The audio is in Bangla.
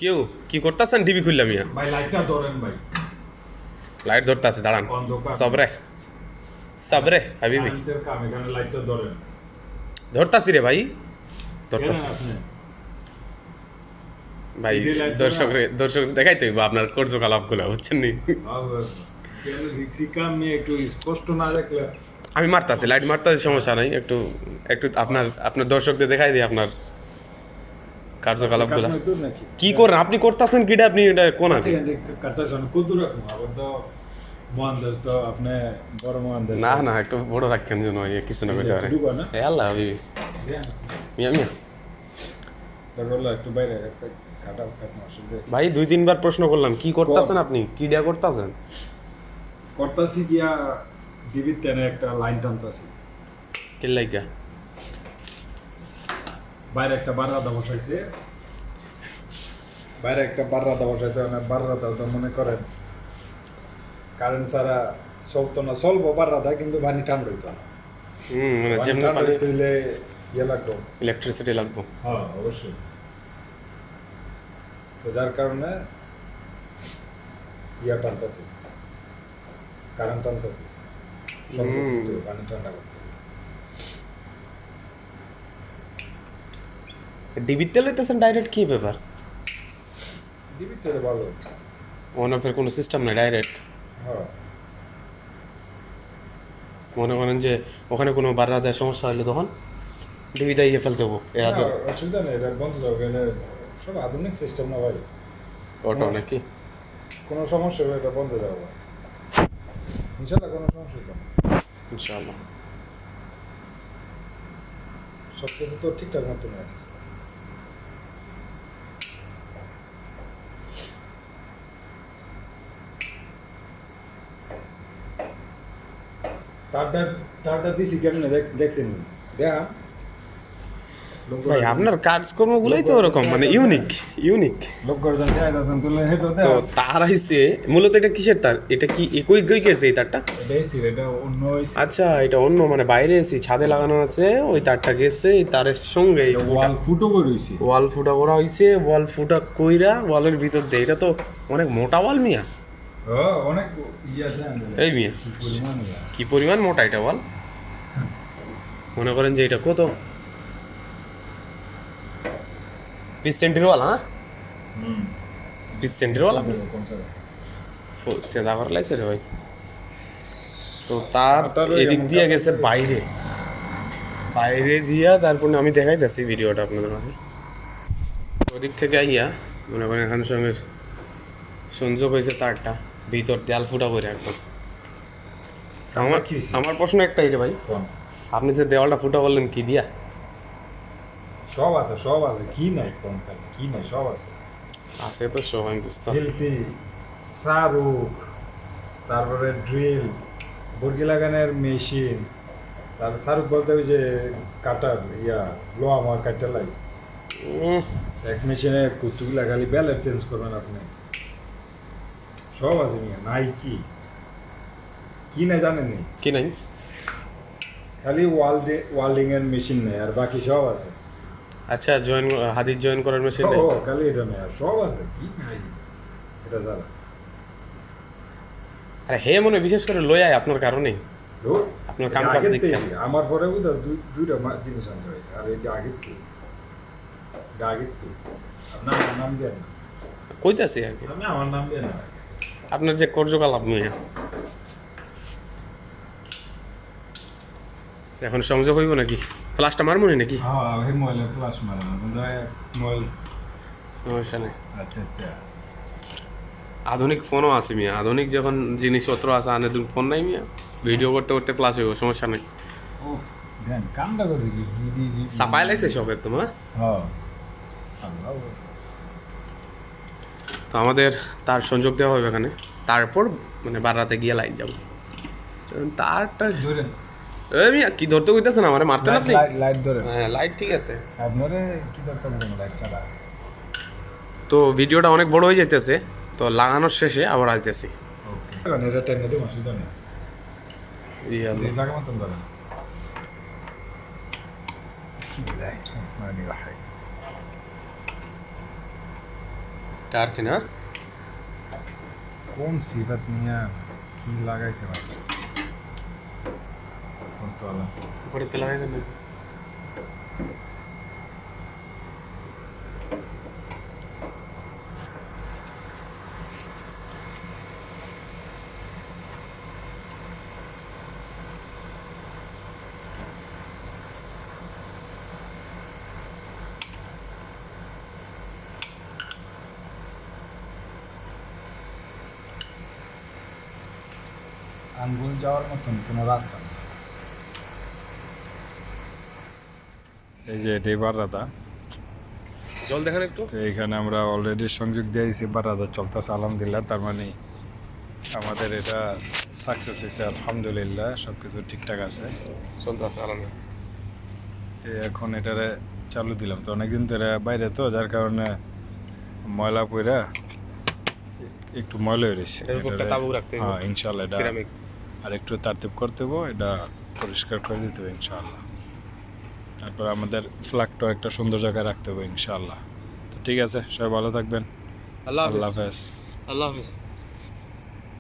কেউ কি করতেছেন? টিভি খুললাম ইয়া ভাই লাইটটা ধরেন ভাই। লাইট ধরতে আছে, দাঁড়ান। অন্ধকার। সবরে সবরে হাবিবি, কারেন্টের কাম, এখানে লাইটটা ধরেন। ধরতাছি রে ভাই, কেন ধরতাছি আপনি? ভাই। TV light দর্শক দেখাইতে হইব আপনার কার্যকলাপগুলো, বুঝছেন নি? কেন রিক্সি কাম নিয়ে একটু স্পষ্ট না দেখলে? আমি মারতাছি, লাইট মারতাছি, সমস্যা নাই। একটু একটু আপনার দর্শকদের দেখাই দিই আপনার কার্যকলাপগুলো। কাটনা একটু নাকি? কি করেন আপনি? করতেছেন কিটা আপনি? এটা কোন আগে? কাটতেছেন কুদুর রাখুন, আবার তো মহানদাস তো আপনি বড় মহানদাস। না না, একটু বড় রাখেন যেন কিছু না করতে পারে। ঢুকো না? এ আল্লাহ হাবিবি, মিয়া মিয়া। তারপর একটু বাইরে একটা কাটনা অসুবিধা। ভাই 2-3 বার প্রশ্ন করলাম, কি করতেছেন আপনি? কিডা করতেছেন? করতাছি গিয়া ডিবির টেনে একটা লাইন টানতাছি। কে লাইগা? বাইরে একটা বাররাদা বসাইছে, মানে বাররাদা তো মনে করেন কারেন্ট ছাড়া চলতো না, চলবো বাররাদা, কিন্তু পানি ঠান্ডা হইতো না। মানে পানি যেমন ঠান্ডা পানি হইতে হইলে ইয়ে লাগতো, ইলেকট্রিসিটি লাগবে। হ্যাঁ অবশ্যই। তো যার কারণে ইয়া টানতাছি, কারেন্ট টানতাছি পানি ঠান্ডা করতে। ডিবিতে লইতেছেন ডাইরেক্ট? কি ব্যাপার? ডিবির থেকে ভালো। অন অফের কোনো সিস্টেম নাই, ডাইরেক্ট? হ্যাঁ, মনে করেন যে ওখানে কোনো বাররা দেয় সমস্যা হলে তখন ডিবিতে ইয়ে ফেলতে হবো। অসুবিধা নেই, এটা বন্ধ থাকবে। সব আধুনিক সিস্টেম না ভাই, অটো নাকি? কোনো সমস্যা হবে এটা বন্ধ যাবে ইনশাল্লাহ, কোনো সমস্যা হইতো না। ইনশাআল্লাহ। সব কিছু তো ঠিকঠাক মতো আসছে। তারটা দিছি কেমনে দেখছেন? দেখা ভাই আপনার কাজকর্মগুলোই তো ওরকম, মানে ইউনিক ইউনিক। লোক গর্জন দেয় দাসন তুলে হেড তো তার আইছে মূলত এটা কিসের তার? এটা কি একই গেছে এই তারটা? এটা এসি, এটা অন্য এসি। আচ্ছা, এটা অন্য, মানে বাইরে এসি ছাদে লাগানো আছে, ওই তারটা গেছে এই তারের সঙ্গে। ওয়াল ফুটো করে হইছে, ওয়াল ফুটা করা হইছে, ওয়াল ফুটা কইরা ওয়ালের ভিতর দিয়ে। এটা তো অনেক মোটা ওয়াল মিয়া। অনেক ইয়া দেন এই মিয়া পরিমাণ। কি পরিমাণ মোটা এটা ওয়াল! মনে করেন যে এটা কত 20 সেন্টির ওয়াল? হ্যাঁ, 20 সেন্টির ওয়াল আপনি সেদা করে লাইছে রে ভাই। তো তার এদিক দিয়ে গেছে বাইরে, বাইরে দিয়া তারপর আমি দেখাইতেছি ভিডিওটা আপনাদের মাঝে। ওদিক থেকে আইয়া মনে করেন এখানের সঙ্গে সংযোগ হয়েছে তারটা, ভিতর দেয়াল ফুটা করে একদম। আমার প্রশ্ন একটাই রে ভাই, আপনি যে দেওয়ালটা ফুটা করলেন কি দিয়া? সব আছে, সব আছে, কি নাই কোন কি নাই, সব আছে। আছে তো সব, আমি বুঝতেছি। শাহরুখ, তারপরে ড্রিল, বর্গি লাগানোর মেশিন, তারপরে শাহরুখ বলতে ওই যে কাটার ইয়া লোহা আমার কাটতে লাগে এক মেশিনে কুতুগুলা, খালি ব্যালেট চেঞ্জ করবেন আপনি। সব আছে মিয়া, নাই কি কি নাই জানেন নি? কি নাই? খালি ওয়াল্ডিং এর মেশিন নেই, আর বাকি সব আছে। আচ্ছা, হাদির জয়েন করার মেশিন নেই? খালি এটা নেই, আর সব আছে। কি নাই এটা জানা? আরে হে মনে বিশেষ করে লই আয় আপনার কারণে, আপনার কাম কাজ দেখতে। আমার পরে দুইটা জিনিস আনতে হয়, আর এটা আগের থেকে আপনার নাম দেন না, কইতাছি আর কি, আপনি আমার নাম দেন না। আপনার যে কার্যকলাপ নিয়ে এখন সংযোগ হইব নাকি? ফ্লাশটা মারমুনি নাকি? হ্যাঁ, এই মোবাইলে ফ্ল্যাশ মারা না, কিন্তু মোবাইল। সমস্যা নেই। আচ্ছা আচ্ছা, আধুনিক ফোনও আছে মিয়া, আধুনিক যখন জিনিসপত্র আছে, আধুনিক ফোন নাই মিয়া, ভিডিও করতে করতে ফ্লাশ হইব, সমস্যা নেই। ও দেন কামটা করছে কি সাফাই লাইছে সব একদম। হ্যাঁ, তো আমাদের তার সংযোগ দেওয়া হবে এখানে, তারপর মানে বারাতে গিয়ে লাইট যাবো। তারটা এই মিয়া কি ধরতে কইতেছে না, মানে মারতে না আপনি? লাইট ধরে, হ্যাঁ লাইট ঠিক আছে। আপনারে কি ধরতে হবে লাইট চালা। তো ভিডিওটা অনেক বড় হয়ে যাইতেছে, তো লাগানোর শেষে আবার আসতেছি। ওকে, এটা টেনে দিই, অসুবিধা নেই। ইয়াল্লাহ। এই জায়গা মতন ধরেন। বিসমিল্লাহ রহমানির রহিম। আর্থি না কোন সিফাত নিয়ে কি লাগাইছে ভাই কোনতলা উপরে তেল লাগাই দেন আঙ্গুল যাওয়ার মতন কোনো রাস্তা নেই। এই যে এটাই বারাদা। জল দেখান একটু তো এইখানে আমরা অলরেডি সংযোগ দিয়ে দিয়েছি, বারাদা চলতেছে আলহামদুলিল্লাহ। তার মানে আমাদের এটা সাকসেস হয়েছে আলহামদুলিল্লাহ, সব কিছু ঠিকঠাক আছে। চলতে আছে আলাদা এখন এটারে চালু দিলাম, তো অনেকদিন ধরে বাইরে, তো যার কারণে ময়লা পইরা একটু ময়লা হয়ে রয়েছে। এটার উপরটা তাবু রাখতে হবে হ্যাঁ ইনশাল্লাহ এটা সিরামিক আর একটু তারতিব করতে হবে, এটা পরিষ্কার করে দিতে হবে ইনশাআল্লাহ। তারপর আমাদের ফ্ল্যাগটাও একটা সুন্দর জায়গায় রাখতে হবে ইনশাআল্লাহ। তো ঠিক আছে, সবাই ভালো থাকবেন। আল্লাহ আল্লাহ হাফেজ হাফেজ। আল্লাহ হাফেজ